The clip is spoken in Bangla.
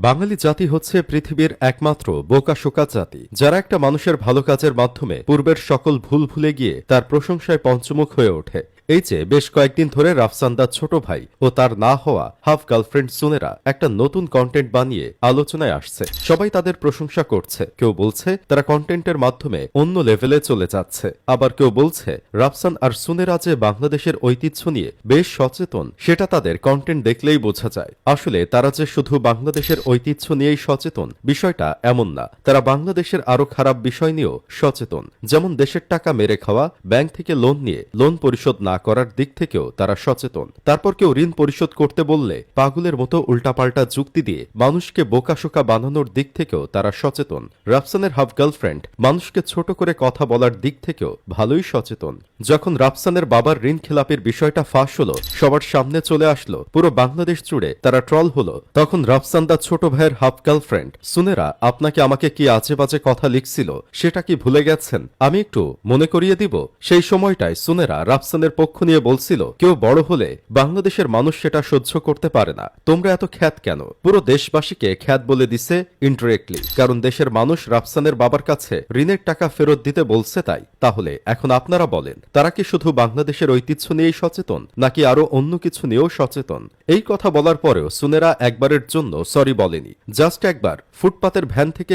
বাঙালি জাতি হচ্ছে পৃথিবীর একমাত্র বোকাশোকা জাতি, যারা একটা মানুষের ভালো কাজের মাধ্যমে পূর্বের সকল ভুল ভুলে গিয়ে তার প্রশংসায় পঞ্চমুখ হয়ে ওঠে। এই যে বেশ কয়েকদিন ধরে রাফসান্দার ছোট ভাই ও তার না হওয়া হাফ গার্লফ্রেন্ড সুনেরা একটা নতুন কন্টেন্ট বানিয়ে আলোচনায় আসছে। সবাই তাদের প্রশংসা করছে, কেউ বলছে তারা কন্টেন্টের মাধ্যমে অন্য লেভেলে চলে যাচ্ছে, আবার কেউ বলছে রাফসান আর সুনেরা যে বাংলাদেশের ঐতিহ্য নিয়ে বেশ সচেতন সেটা তাদের কন্টেন্ট দেখলেই বোঝা যায়। আসলে তারা যে শুধু বাংলাদেশের ঐতিহ্য নিয়েই সচেতন বিষয়টা এমন না, তারা বাংলাদেশের আরো খারাপ বিষয় নিয়েও সচেতন। যেমন দেশের টাকা মেরে খাওয়া, ব্যাংক থেকে লোন নিয়ে লোন পরিশোধ না করার দিক থেকেও তারা সচেতন। তারপর কেউ ঋণ পরিশোধ করতে বললে পাগলের মতো উল্টাপাল্টা যুক্তি দিয়ে মানুষকে বোকাশোকা বানানোর দিক থেকেও তারা সচেতন। রাফসানের হাফ গার্লফ্রেন্ড মানুষকে ছোট করে কথা বলার দিক থেকেও ভালোই সচেতন। যখন রাফসানের বাবার ঋণ খেলাপির বিষয়টা ফাঁস হলো, সবার সামনে চলে আসলো, পুরো বাংলাদেশ জুড়ে তারা ট্রল হলো, তখন রাফসান তার ছোট ভাইয়ের হাফ গার্লফ্রেন্ড সুনেরা আপনাকে আমাকে কি আজে বাজে কথা লিখছিল সেটা কি ভুলে গেছেন? আমি একটু মনে করিয়ে দিব। সেই সময়টায় সুনেরা রাফসানের পক্ষ নিয়ে বলছিল কেউ বড় হলে বাংলাদেশের মানুষ সেটা সহ্য করতে পারে না, তোমরা এত খ্যাত কেন? পুরো দেশবাসীকে খ্যাত বলে দিছে ইনডিরেক্টলি, কারণ দেশের মানুষ রাফসানের বাবার কাছে ঋণের টাকা ফেরত দিতে বলছে তাই। তাহলে এখন আপনারা বলেন, তারা কি শুধু বাংলাদেশের ঐতিহ্য নিয়েই সচেতন নাকি আরো অন্য কিছু নিয়েও সচেতন? এই কথা বলার পরেও সুনেরা একবারের জন্য সরি বলেনি। জাস্ট একবার ফুটপাতের ভ্যান থেকে